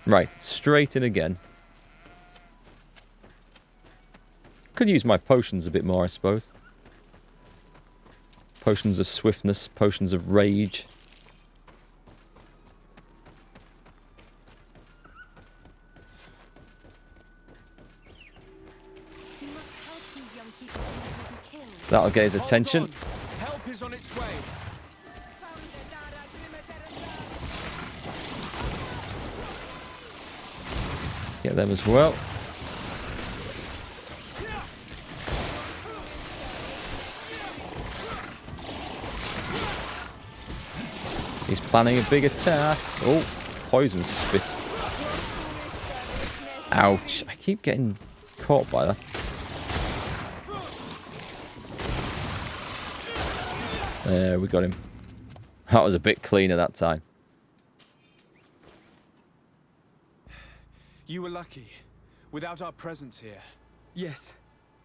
Right, straight in again. Could use my potions a bit more, I suppose. Potions of swiftness, potions of rage. That'll get his attention. Help is on its way. Get them as well. He's planning a big attack. Oh, poison spit. Ouch. I keep getting caught by that. There, we got him. That was a bit cleaner that time. You were lucky. Without our presence here. Yes.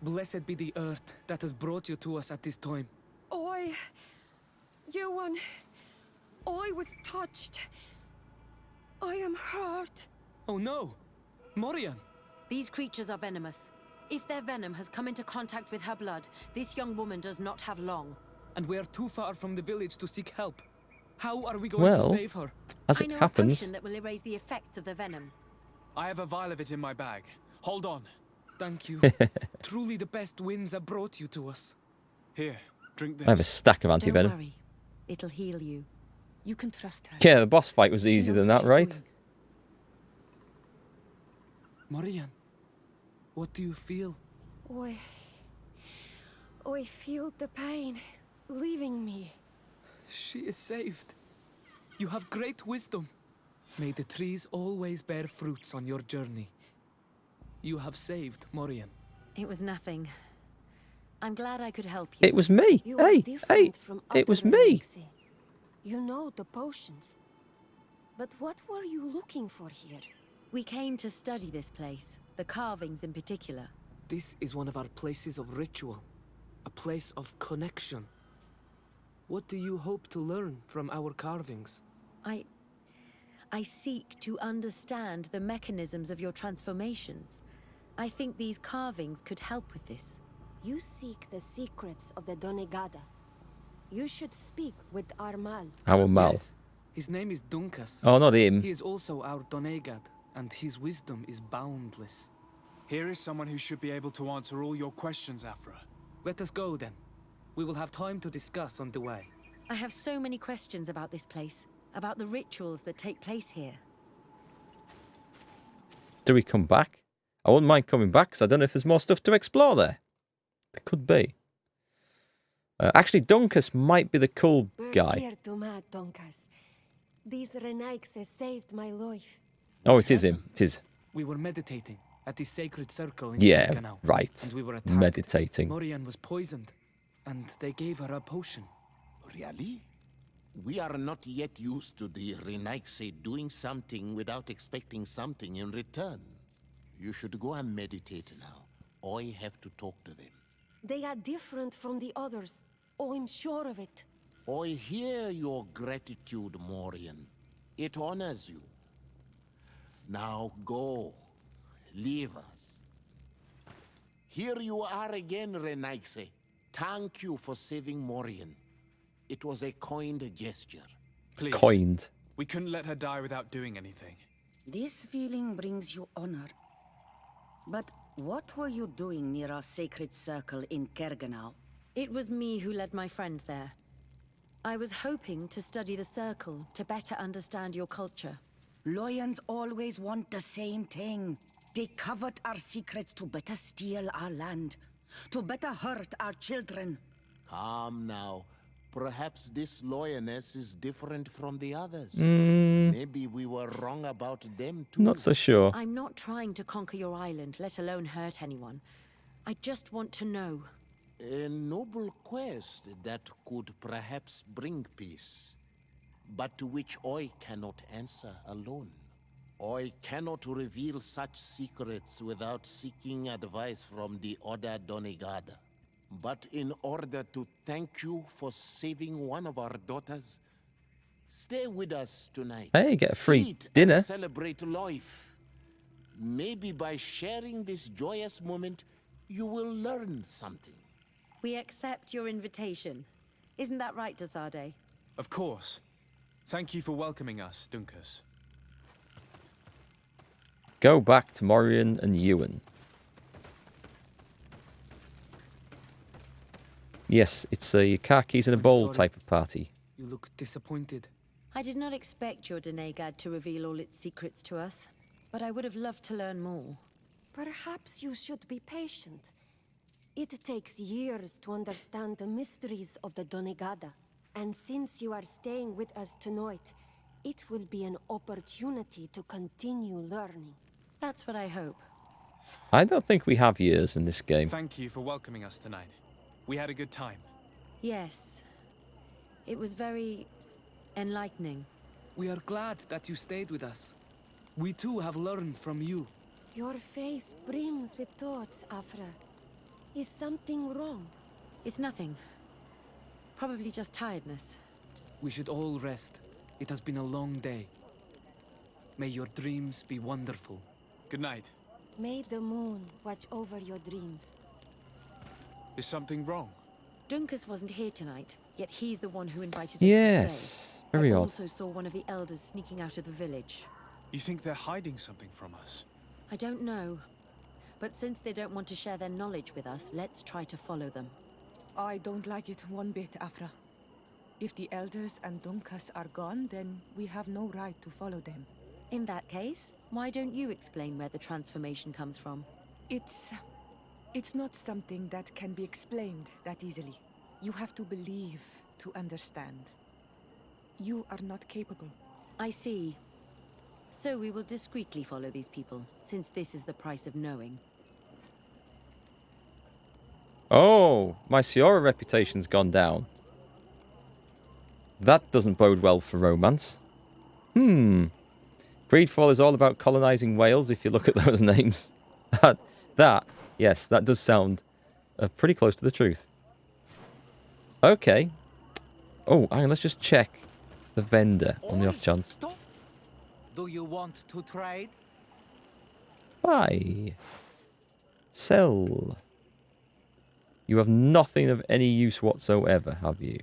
Blessed be the earth that has brought you to us at this time. Johan, I was touched. I am hurt. Oh no! Morian! These creatures are venomous. If their venom has come into contact with her blood, this young woman does not have long. And we are too far from the village to seek help. How are we going to save her? As I it know happens... a potion that will erase the effects of the venom. I have a vial of it in my bag. Hold on. Thank you. Truly the best winds have brought you to us. Here, drink this. I have a stack of Don't anti-venom. worry. It'll heal you. You can trust her. Yeah, the boss fight was She easier knows than what that, she's right? doing. Morian, what do you feel? I feel the pain leaving me. She is saved. You have great wisdom. May the trees always bear fruits on your journey. You have saved Morian. It was nothing. I'm glad I could help you. It was me. You are Hey, different from it was other me. Renaxi. You know the potions. But what were you looking for here? We came to study this place, the carvings in particular. This is one of our places of ritual. A place of connection. What do you hope to learn from our carvings? I seek to understand the mechanisms of your transformations. I think these carvings could help with this. You seek the secrets of the Donegada. You should speak with Armal. Our Mal. Yes. His name is Dunkas. Oh, not him. He is also our Donegad, and his wisdom is boundless. Here is someone who should be able to answer all your questions, Afra. Let us go then. We will have time to discuss on the way. I have so many questions about this place, about the rituals that take place here. Do we come back? I wouldn't mind coming back because I don't know if there's more stuff to explore there. There could be. Actually, Dunkus might be the cool guy. Dear to Mad Donkas. These Renaxes saved my life. Oh, it is him. It is. We were meditating at the sacred circle in Yeah, Kirkanau, right. and we were attacked. Meditating. Morian was poisoned, and they gave her a potion. Really? We are not yet used to the Renaxe doing something without expecting something in return. You should go and meditate now. I have to talk to them. They are different from the others. Oh, I'm sure of it. I hear your gratitude, Morian. It honors you. Now go. Leave us. Here you are again, Renaxe. Thank you for saving Morian. It was a kind gesture. Please. Coined. We couldn't let her die without doing anything. This feeling brings you honor. But what were you doing near our sacred circle in Kirkanau? It was me who led my friends there. I was hoping to study the circle to better understand your culture. Lions always want the same thing. They covet our secrets to better steal our land, to better hurt our children. Calm now. Perhaps this lioness is different from the others. Maybe we were wrong about them too. Not so sure. I'm not trying to conquer your island, let alone hurt anyone. I just want to know. A noble quest that could perhaps bring peace, but to which I cannot answer alone. I cannot reveal such secrets without seeking advice from the other Donegada. But in order to thank you for saving one of our daughters, Stay with us tonight. Hey, get a free Eat dinner. and celebrate life. Maybe by sharing this joyous moment, you will learn something. We accept your invitation. Isn't that right, Desade? Of course. Thank you for welcoming us, Dunkus. Go back to Morian and Ewan. Yes, it's a car keys in a I'm bowl sorry. type of party. You look disappointed. I did not expect your Denegad to reveal all its secrets to us, but I would have loved to learn more. Perhaps you should be patient. It takes years to understand the mysteries of the Donegada. And since you are staying with us tonight, it will be an opportunity to continue learning. That's what I hope. I don't think we have years in this game. Thank you for welcoming us tonight. We had a good time. Yes. It was very enlightening. We are glad that you stayed with us. We too have learned from you. Your face brims with thoughts, Afra. Is something wrong? It's nothing. Probably just tiredness. We should all rest. It has been a long day. May your dreams be wonderful. Good night. May the moon watch over your dreams. Is something wrong? Dunkus wasn't here tonight, yet he's the one who invited us to Yes, stay. very I odd. also saw one of the elders sneaking out of the village. You think they're hiding something from us? I don't know. But since they don't want to share their knowledge with us, let's try to follow them. I don't like it one bit, Afra. If the elders and Dunkas are gone, then we have no right to follow them. In that case, why don't you explain where the transformation comes from? It's not something that can be explained that easily. You have to believe to understand. You are not capable. I see. So we will discreetly follow these people, since this is the price of knowing. Oh, my Siora reputation's gone down. That doesn't bode well for romance. Greedfall is all about colonizing Wales, if you look at those names. Yes, that does sound pretty close to the truth. Okay. Oh, hang on, let's just check the vendor on the off chance. Do you want to trade? Buy. Sell. You have nothing of any use whatsoever, have you?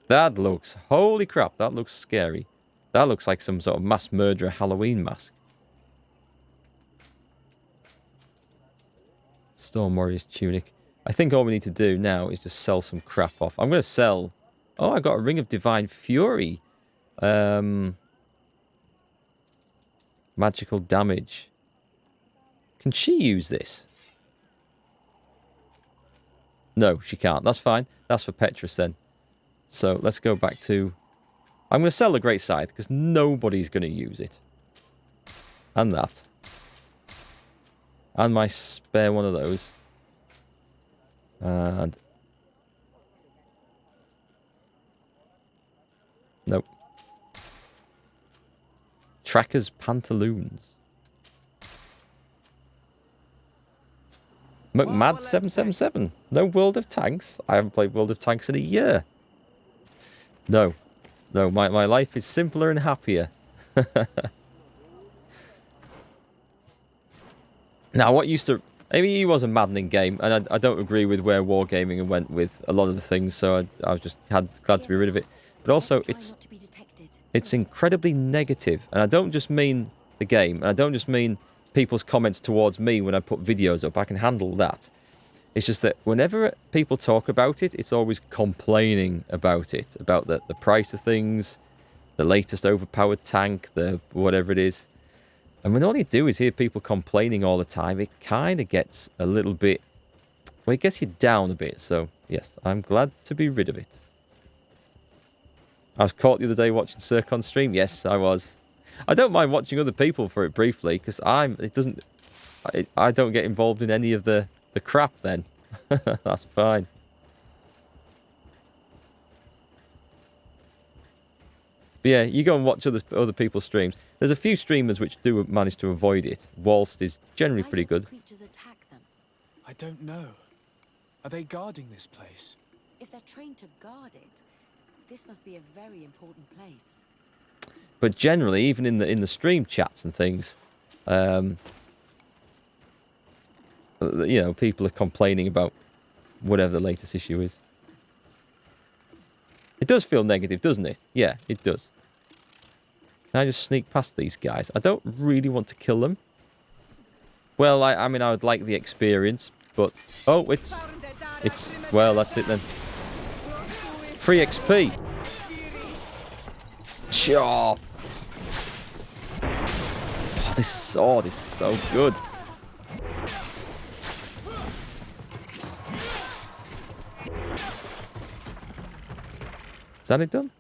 That looks... Holy crap, that looks scary. That looks like some sort of mass murderer Halloween mask. Storm Warrior's tunic. I think all we need to do now is just sell some crap off. I'm going to sell... Oh, I got a Ring of Divine Fury. Magical damage. Can she use this? No, she can't. That's fine. That's for Petrus then. So let's go back to... I'm going to sell the Great Scythe because nobody's going to use it. And that. And my spare one of those. And... Nope. Tracker's Pantaloons. McMad777. No World of Tanks. I haven't played World of Tanks in a year. No. No, my life is simpler and happier. Now, what used to... I mean, it was a maddening game, and I don't agree with where Wargaming went with a lot of the things, so I was just glad to be rid of it. But also, it's incredibly negative, and I don't just mean the game, and I don't just mean people's comments towards me when I put videos up. I can handle that. It's just that whenever people talk about it, it's always complaining about it, about the price of things, the latest overpowered tank, the whatever it is. And when all you do is hear people complaining all the time, it kind of gets a little bit... Well, it gets you down a bit. So, yes, I'm glad to be rid of it. I was caught the other day watching Circon stream. Yes, I was. I don't mind watching other people for it briefly, because I don't get involved in any of the crap then. That's fine. But yeah, you go and watch other people's streams. There's a few streamers which do manage to avoid it. Walst is generally pretty good. I don't know. Are they guarding this place? If they're trained to guard it, This must be a very important place. But generally, even in the stream chats and things, you know, people are complaining about whatever the latest issue is. It does feel negative, doesn't it? Yeah, it does. Can I just sneak past these guys? I don't really want to kill them. Well, I mean, I would like the experience, but... Oh, it's... Well, that's it then. Free XP. Sure. Oh, this sword is so good. Is that it done?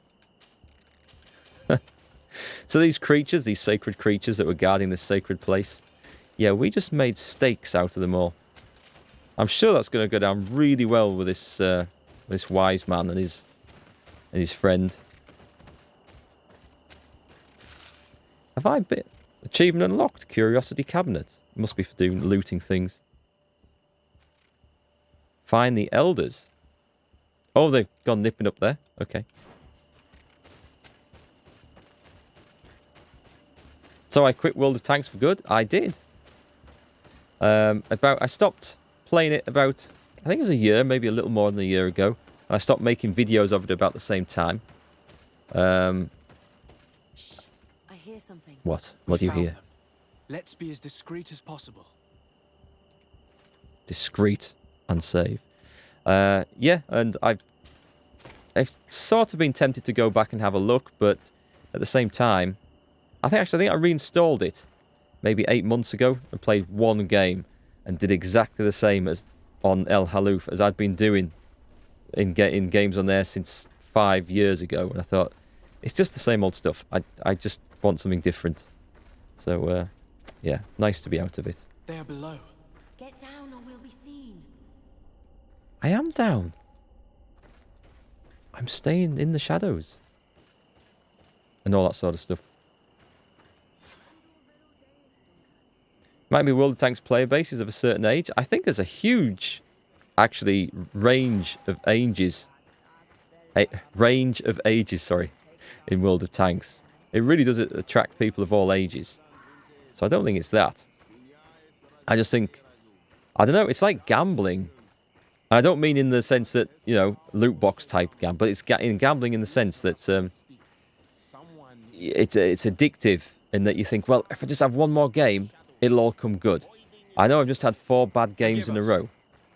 So these creatures, these sacred creatures that were guarding this sacred place, yeah, we just made steaks out of them all. I'm sure that's going to go down really well with this wise man and his friend. Have I been... Achievement unlocked. Curiosity cabinet. Must be for doing looting things. Find the elders. Oh, they've gone nipping up there. Okay. So I quit World of Tanks for good? I did. I stopped playing it about, I think it was a year, maybe a little more than a year ago. I stopped making videos of it about the same time. Shh, I hear something. What? What do you hear? Them. Let's be as discreet as possible. Discreet and safe. Yeah, and I've sort of been tempted to go back and have a look, but at the same time, I think I reinstalled it maybe 8 months ago and played one game and did exactly the same as on El Haluf as I'd been doing in games on there since 5 years ago. And I thought, it's just the same old stuff. I just want something different. So, yeah, nice to be out of it. They are below. Get down or we'll be seen. I am down. I'm staying in the shadows. And all that sort of stuff. Might be World of Tanks player bases of a certain age. I think there's a huge, actually, range of ages. Range of ages, sorry, in World of Tanks. It really does attract people of all ages. So I don't think it's that. I just think, I don't know, it's like gambling. I don't mean in the sense that, you know, loot box type gambling, but it's gambling in the sense that it's addictive in that you think, well, if I just have one more game, it'll all come good. I know I've just had 4 bad games in a row.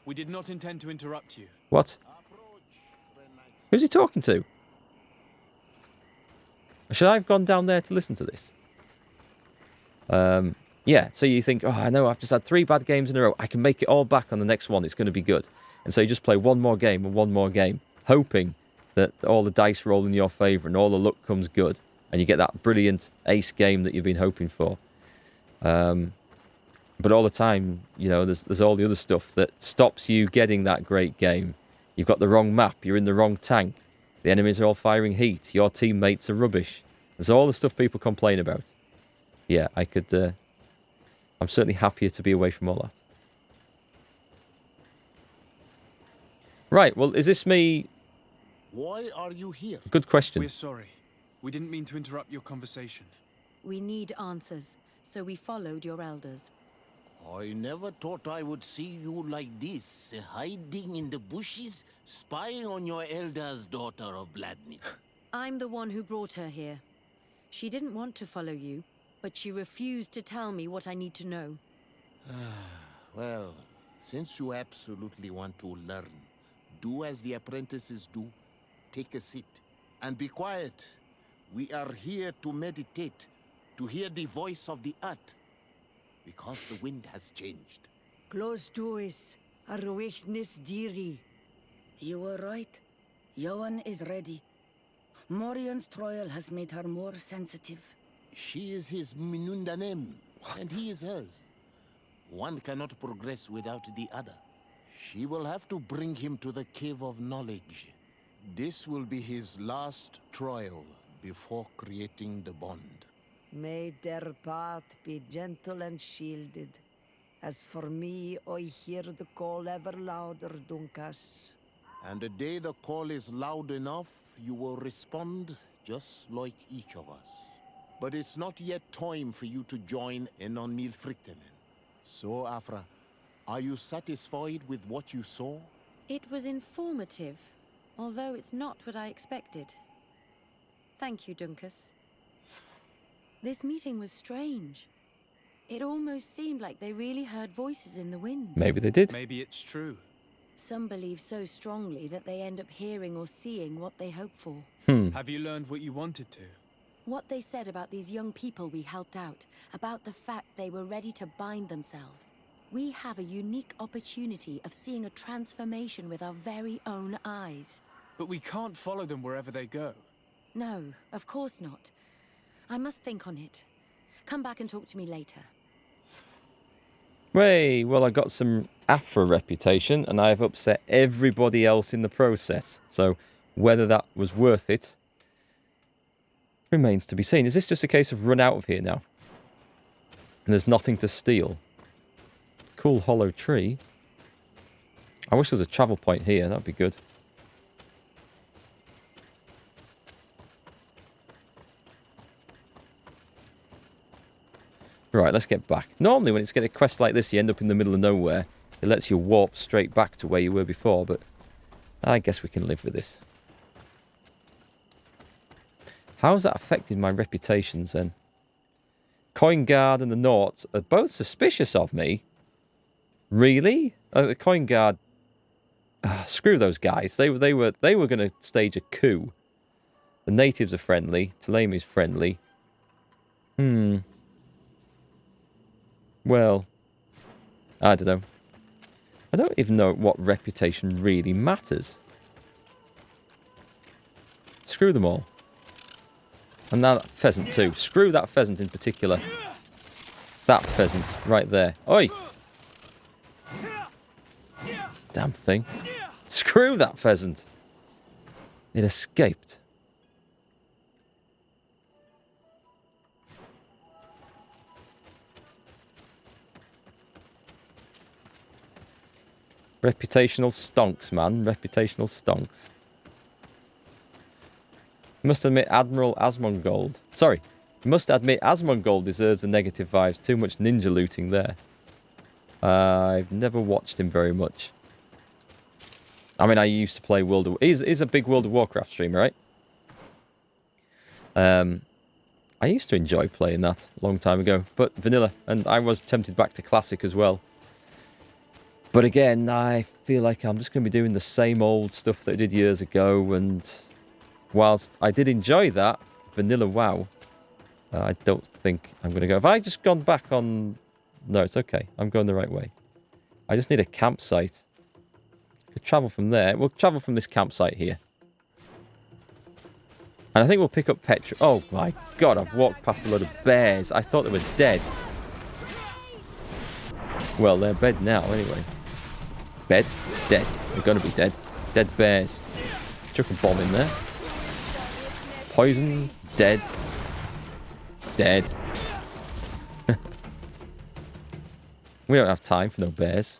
We did not intend to interrupt you. What? Who's he talking to? Should I have gone down there to listen to this? Yeah, so you think, oh, I know, I've just had 3 bad games in a row. I can make it all back on the next one. It's going to be good. And so you just play one more game and one more game, hoping that all the dice roll in your favour and all the luck comes good. And you get that brilliant ace game that you've been hoping for. But all the time, you know, there's all the other stuff that stops you getting that great game. You've got the wrong map. You're in the wrong tank. The enemies are all firing heat. Your teammates are rubbish. There's all the stuff people complain about. Yeah, I could... I'm certainly happier to be away from all that. Right, well, is this me... Why are you here? Good question. We're sorry. We didn't mean to interrupt your conversation. We need answers, so we followed your elders. I never thought I would see you like this, hiding in the bushes, spying on your elders, daughter of Vladimir. I'm the one who brought her here. She didn't want to follow you, but she refused to tell me what I need to know. Well, since you absolutely want to learn, do as the apprentices do. Take a seat and be quiet. We are here to meditate, to hear the voice of the earth, because the wind has changed. Close doors, Arwechnis Diri. You were right. Johan is ready. Morian's trial has made her more sensitive. She is his Minundanem, and he is hers. One cannot progress without the other. She will have to bring him to the Cave of Knowledge. This will be his last trial before creating the bond. May their path be gentle and shielded. As for me, I hear the call ever louder, Dunkas. And the day the call is loud enough, you will respond just like each of us. But it's not yet time for you to join in on Milfriktenen. So, Afra, are you satisfied with what you saw? It was informative, although it's not what I expected. Thank you, Dunkus. This meeting was strange. It almost seemed like they really heard voices in the wind. Maybe they did. Maybe it's true. Some believe so strongly that they end up hearing or seeing what they hope for. Have you learned what you wanted to? What they said about these young people we helped out, about the fact they were ready to bind themselves. We have a unique opportunity of seeing a transformation with our very own eyes. But we can't follow them wherever they go. No, of course not. I must think on it. Come back and talk to me later. Way, well, I got some Afra reputation, and I've upset everybody else in the process. So whether that was worth it remains to be seen. Is this just a case of run out of here now? And there's nothing to steal. Cool hollow tree. I wish there was a travel point here. That'd be good. Right, let's get back. Normally when it's get a quest like this, you end up in the middle of nowhere. It lets you warp straight back to where you were before, but I guess we can live with this. How has that affected my reputations then? Coin Guard and the Naughts are both suspicious of me. Really? The Coin Guard... screw those guys. They were going to stage a coup. The natives are friendly. Tulemi's friendly. Well, I don't know. I don't even know what reputation really matters. Screw them all. And now that pheasant too. Screw that pheasant in particular. That pheasant right there. Oi! Damn thing. Screw that pheasant. It escaped. Reputational stonks, man. Reputational stonks. Must admit Admiral Asmongold. Sorry. Must admit Asmongold deserves the negative vibes. Too much ninja looting there. I've never watched him very much. I mean, I used to play World of... He's a big World of Warcraft streamer, right? I used to enjoy playing that a long time ago. But vanilla. And I was tempted back to Classic as well. But again, I feel like I'm just going to be doing the same old stuff that I did years ago. And whilst I did enjoy that, vanilla WoW, I don't think I'm going to go. Have I just gone back on... No, it's okay. I'm going the right way. I just need a campsite. Could travel from there. We'll travel from this campsite here. And I think we'll pick up Petra. Oh my god, I've walked past a load of bears. I thought they were dead. Well, they're dead now anyway. Bed? Dead. They're going to be dead. Dead bears. Chuck a bomb in there. Poisoned. Dead. Dead. We don't have time for no bears.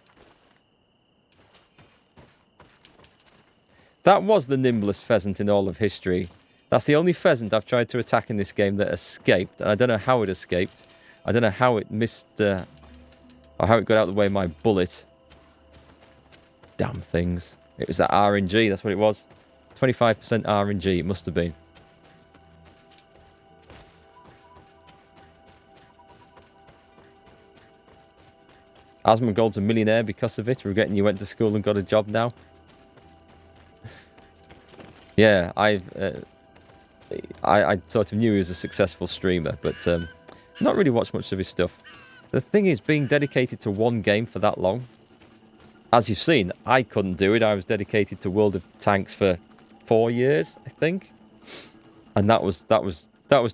That was the nimblest pheasant in all of history. That's the only pheasant I've tried to attack in this game that escaped. And I don't know how it escaped. I don't know how it missed... or how it got out of the way of my bullet. Damn things. It was that RNG, that's what it was. 25% RNG, it must have been. Asmongold's a millionaire because of it, regretting you went to school and got a job now. Yeah, I sort of knew he was a successful streamer, but not really watched much of his stuff. The thing is, being dedicated to one game for that long, as you've seen, I couldn't do it. I was dedicated to World of Tanks for 4 years, I think, and that was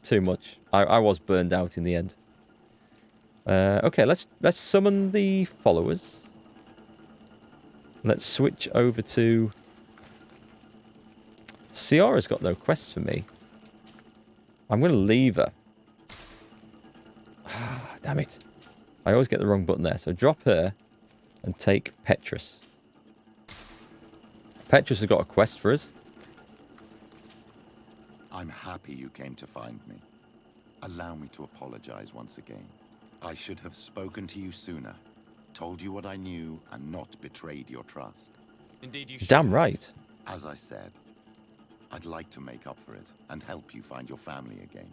too much. I was burned out in the end. Okay, let's summon the followers. Let's switch over to... Ciara's got no quests for me. I'm going to leave her. Damn it. I always get the wrong button there. So drop her and take Petrus. Petrus has got a quest for us. I'm happy you came to find me. Allow me to apologize once again. I should have spoken to you sooner, told you what I knew, and not betrayed your trust. Indeed you should. Damn right. As I said, I'd like to make up for it and help you find your family again.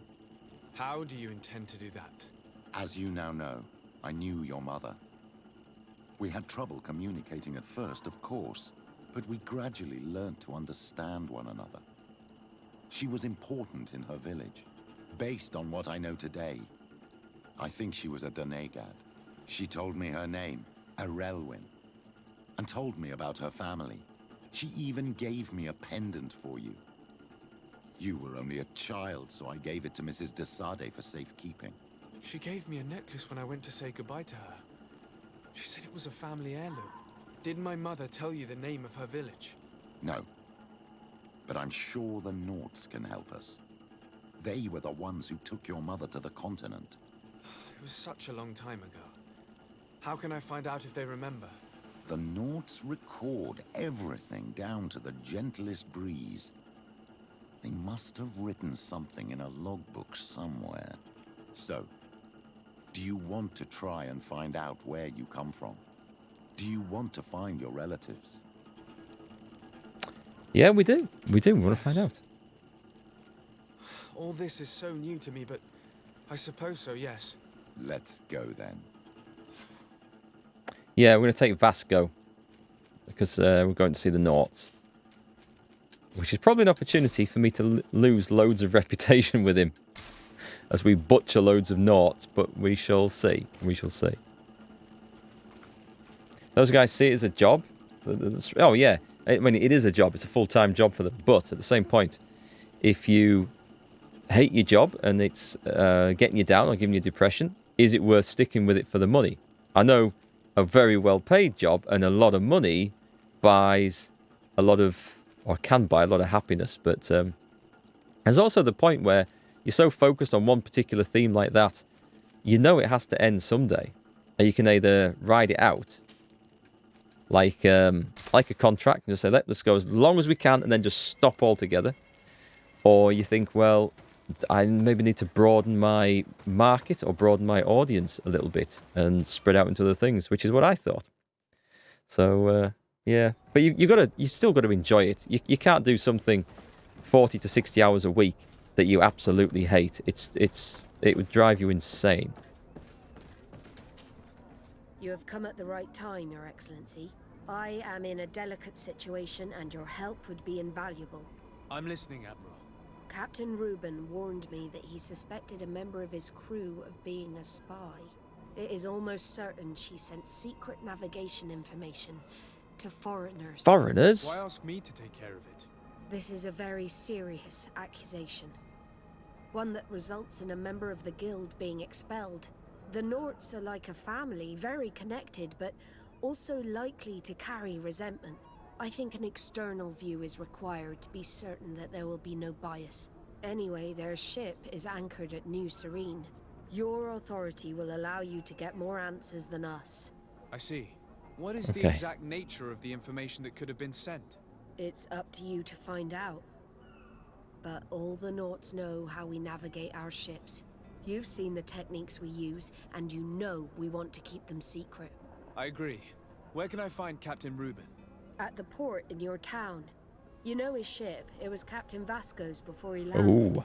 How do you intend to do that? As you now know, I knew your mother. We had trouble communicating at first, of course, but we gradually learned to understand one another. She was important in her village. Based on what I know today, I think she was a Donegad. She told me her name, Arelwyn, and told me about her family. She even gave me a pendant for you. You were only a child, so I gave it to Mrs. de Sade for safekeeping. She gave me a necklace when I went to say goodbye to her. She said it was a family heirloom. Did my mother tell you the name of her village? No, but I'm sure the Norts can help us. They were the ones who took your mother to the continent. It was such a long time ago. How can I find out if they remember? The Norts record everything down to the gentlest breeze. They must have written something in a logbook somewhere. So, do you want to try and find out where you come from? Do you want to find your relatives? Yeah, we do. We do. We want to find out. All this is so new to me, but I suppose so, yes. Let's go then. Yeah, we're going to take Vasco because we're going to see the Norts, which is probably an opportunity for me to lose loads of reputation with him as we butcher loads of Norts, but we shall see. We shall see. Those guys see it as a job. Oh, yeah. I mean, it is a job. It's a full-time job for them. But at the same point, if you hate your job and it's getting you down or giving you depression, is it worth sticking with it for the money? I know a very well-paid job and a lot of money buys a lot of, or can buy a lot of happiness. But there's also the point where you're so focused on one particular theme like that, you know it has to end someday. And you can either ride it out like a contract and just say, let's go as long as we can and then just stop altogether. Or you think, well, I maybe need to broaden my market or broaden my audience a little bit and spread out into other things, which is what I thought. So, yeah. But you still got to enjoy it. You can't do something 40 to 60 hours a week that you absolutely hate. It would drive you insane. You have come at the right time, Your Excellency. I am in a delicate situation and your help would be invaluable. I'm listening, Admiral. Captain Reuben warned me that he suspected a member of his crew of being a spy. It is almost certain she sent secret navigation information to foreigners. Foreigners? Why ask me to take care of it? This is a very serious accusation. One that results in a member of the guild being expelled. The Norts are like a family, very connected, but also likely to carry resentment. I think an external view is required to be certain that there will be no bias. Anyway, their ship is anchored at New Serene. Your authority will allow you to get more answers than us. I see. What is the exact nature of the information that could have been sent? It's up to you to find out. But all the Norts know how we navigate our ships. You've seen the techniques we use, and you know we want to keep them secret. I agree. Where can I find Captain Reuben? At the port in your town. You know his ship. It was Captain Vasco's before he landed. Ooh.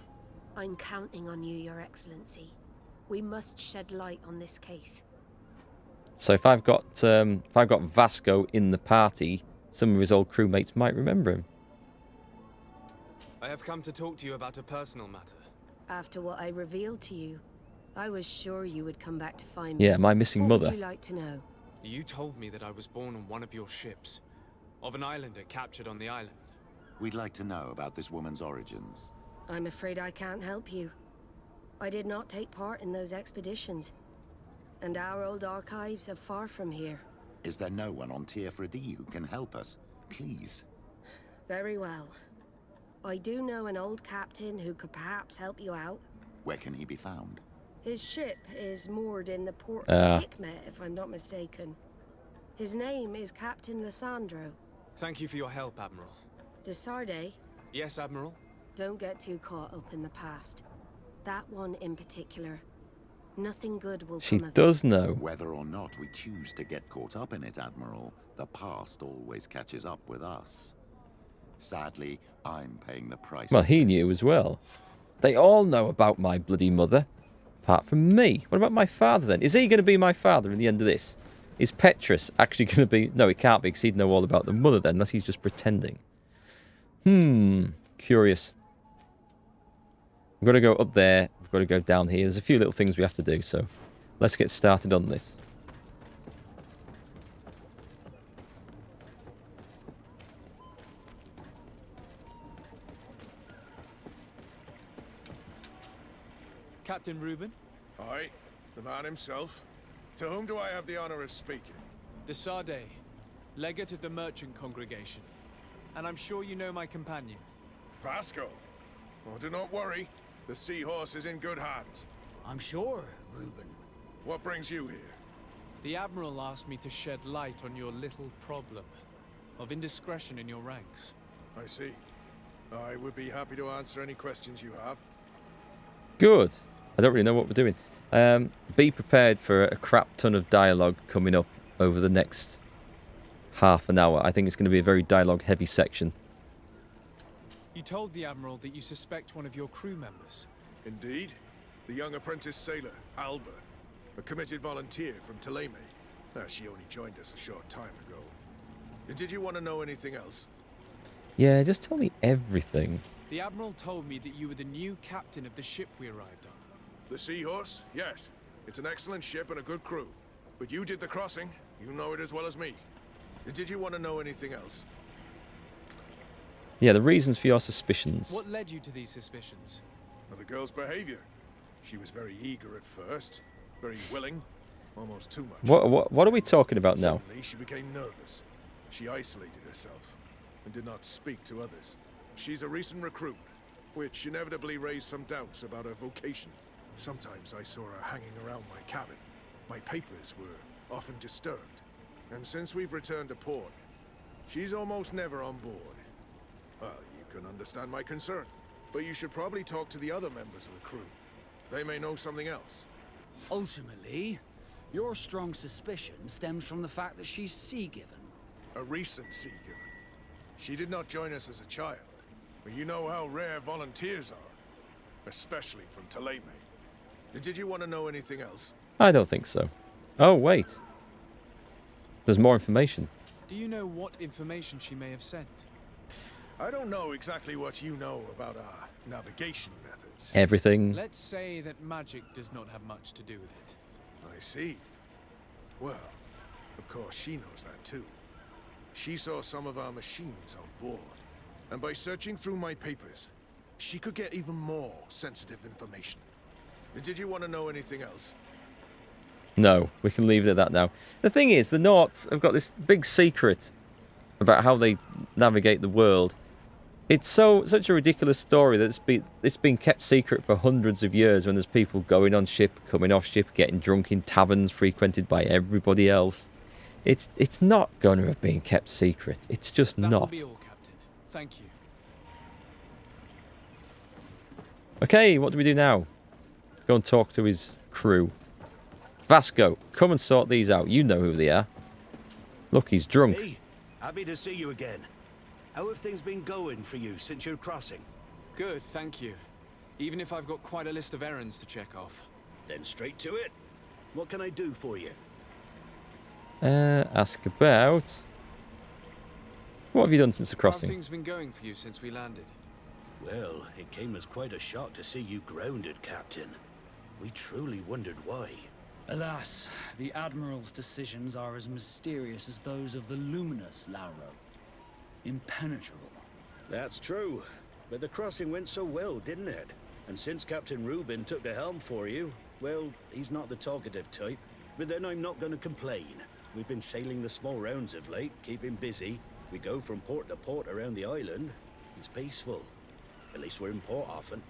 I'm counting on you, Your Excellency. We must shed light on this case. So if I've got Vasco in the party, some of his old crewmates might remember him. I have come to talk to you about a personal matter. After what I revealed to you, I was sure you would come back to find me. Yeah, my missing What mother. would you like to know? You told me that I was born on one of your ships. Of an islander captured on the island. We'd like to know about this woman's origins. I'm afraid I can't help you. I did not take part in those expeditions. And our old archives are far from here. Is there no one on Tier-Fredy who can help us? Please. Very well. I do know an old captain who could perhaps help you out. Where can he be found? His ship is moored in the port of Hikmet, if I'm not mistaken. His name is Captain Lissandro. Thank you for your help, Admiral. De Sarde? Yes, Admiral? Don't get too caught up in the past. That one in particular. Nothing good will She come of does it. know. Whether or not we choose to get caught up in it, Admiral, the past always catches up with us. Sadly, I'm paying the price. Well, of he this. knew as well. They all know about my bloody mother. Apart from me. What about my father then? Is he going to be my father in the end of this? Is Petrus actually going to be... No, he can't be because he'd know all about the mother then, unless he's just pretending. Curious. We've got to go up there. We've got to go down here. There's a few little things we have to do, so let's get started on this. Captain Reuben? Aye, the man himself. To whom do I have the honor of speaking? De Sade, legate of the merchant congregation. And I'm sure you know my companion. Vasco. Oh, do not worry. The seahorse is in good hands. I'm sure, Reuben. What brings you here? The Admiral asked me to shed light on your little problem of indiscretion in your ranks. I see. I would be happy to answer any questions you have. Good. I don't really know what we're doing. Be prepared for a crap ton of dialogue coming up over the next half an hour. I think it's going to be a very dialogue-heavy section. You told the Admiral that you suspect one of your crew members. Indeed. The young apprentice sailor, Alba. A committed volunteer from Thélème. She only joined us a short time ago. Did you want to know anything else? Yeah, just tell me everything. The Admiral told me that you were the new captain of the ship we arrived on. The Seahorse? Yes. It's an excellent ship and a good crew. But you did the crossing. You know it as well as me. Did you want to know anything else? Yeah, the reasons for your suspicions. What led you to these suspicions? Well, the girl's behavior. She was very eager at first. Very willing. Almost too much. What are we talking about now? Suddenly, she became nervous. She isolated herself and did not speak to others. She's a recent recruit, which inevitably raised some doubts about her vocation. Sometimes I saw her hanging around my cabin. My papers were often disturbed. And since we've returned to port, she's almost never on board. Well, you can understand my concern, but you should probably talk to the other members of the crew. They may know something else. Ultimately, your strong suspicion stems from the fact that she's sea-given. A recent sea-given. She did not join us as a child, but you know how rare volunteers are, especially from Thélème. Did you want to know anything else? I don't think so. Oh, wait. There's more information. Do you know what information she may have sent? I don't know exactly what you know about our navigation methods. Everything. Let's say that magic does not have much to do with it. I see. Well, of course she knows that too. She saw some of our machines on board, and by searching through my papers, she could get even more sensitive information. Did you want to know anything else? No, we can leave it at that now. The thing is, the Nauts have got this big secret about how they navigate the world. It's such a ridiculous story that it's been kept secret for hundreds of years when there's people going on ship, coming off ship, getting drunk in taverns frequented by everybody else. It's not going to have been kept secret. It's just That'll not. be all, Captain. Thank you. Okay, what do we do now? Go and talk to his crew. Vasco, come and sort these out. You know who they are. Look, he's drunk. Hey, happy to see you again. How have things been going for you since your crossing? Good, thank you. Even if I've got quite a list of errands to check off. Then straight to it. What can I do for you? Ask about... What have you done since the How have crossing? things been going for you since we landed? Well, it came as quite a shock to see you grounded, Captain. We truly wondered why. Alas, the Admiral's decisions are as mysterious as those of the luminous Lauro. Impenetrable. That's true. But the crossing went so well, didn't it? And since Captain Reuben took the helm for you, well, he's not the talkative type. But then I'm not going to complain. We've been sailing the small rounds of late, keeping busy. We go from port to port around the island. It's peaceful. At least we're in port often.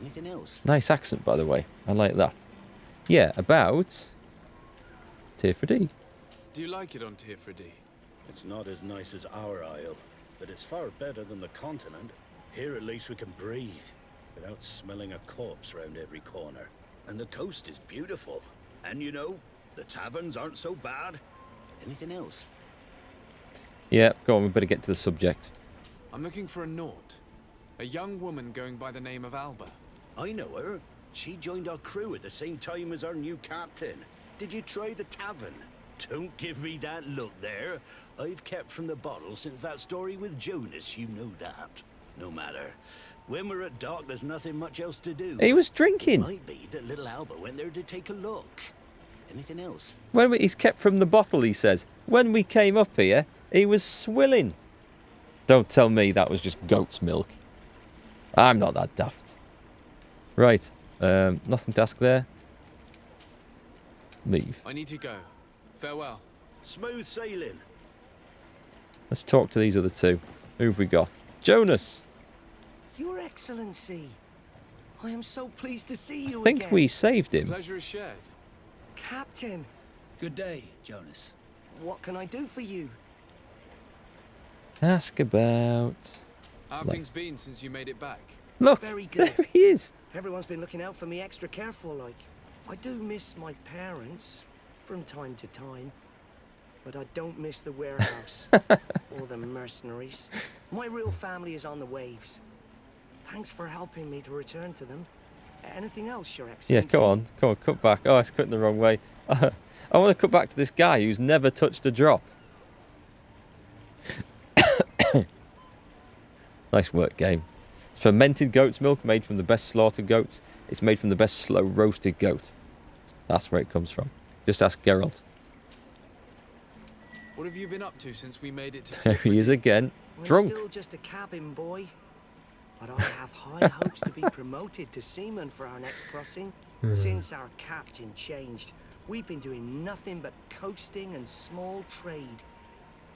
Anything else? Nice accent, by the way. I like that. Yeah, about... Tifredy. Do you like it on Tifredy? It's not as nice as our isle, but it's far better than the continent. Here at least we can breathe, without smelling a corpse round every corner. And the coast is beautiful. And you know, the taverns aren't so bad. Anything else? Yeah, go on, we better get to the subject. I'm looking for a Naut. A young woman going by the name of Alba. I know her. She joined our crew at the same time as our new captain. Did you try the tavern? Don't give me that look there. I've kept from the bottle since that story with Jonas, you know that. No matter. When we're at dock, there's nothing much else to do. He was drinking. It might be that little Alba went there to take a look. Anything else? He's kept from the bottle, he says. When we came up here, he was swilling. Don't tell me that was just goat's milk. I'm not that daft. Right. Nothing to ask there. Leave. I need to go. Farewell. Smooth sailing. Let's talk to these other two. Who have we got? Jonas. Your Excellency. I am so pleased to see you I think again. we saved him. Pleasure is shared. Captain. Good day, Jonas. What can I do for you? Ask about... How have things been since you made it back? Look, Very good. there he is. Everyone's been looking out for me extra careful, like. I do miss my parents from time to time, but I don't miss the warehouse or the mercenaries. My real family is on the waves. Thanks for helping me to return to them. Anything else, Your Excellency? Yeah, go on, cut back. Oh, it's cutting the wrong way. I want to cut back to this guy who's never touched a drop. Nice work, game. It's fermented goat's milk made from the best slaughtered goats. It's made from the best slow roasted goat. That's where it comes from. Just ask Geralt. What have you been up to since we made it to There he is again, drunk. I'm still just a cabin boy, but I have high hopes to be promoted to seaman for our next crossing. Since our captain changed, we've been doing nothing but coasting and small trade.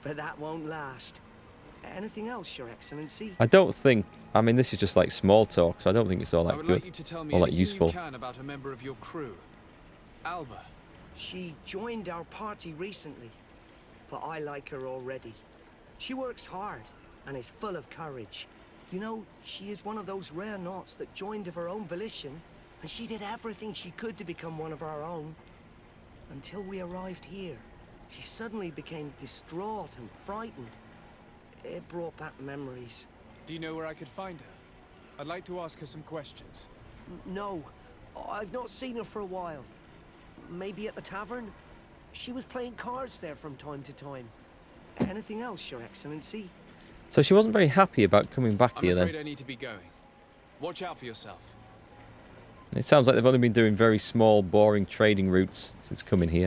But that won't last. Anything else, Your Excellency? I don't think... I mean, this is just like small talk, so I don't think it's all I that would good. like you to tell me All that anything useful. you can about a member of your crew. Alba. She joined our party recently, but I like her already. She works hard and is full of courage. You know, she is one of those rare Nauts that joined of her own volition, and she did everything she could to become one of our own. Until we arrived here, she suddenly became distraught and frightened. It brought back memories. Do you know where I could find her? I'd like to ask her some questions. No, I've not seen her for a while. Maybe at the tavern? She was playing cards there from time to time. Anything else, Your Excellency? So she wasn't very happy about coming back I'm here afraid then. I need to be going. Watch out for yourself. It sounds like they've only been doing very small, boring trading routes since coming here.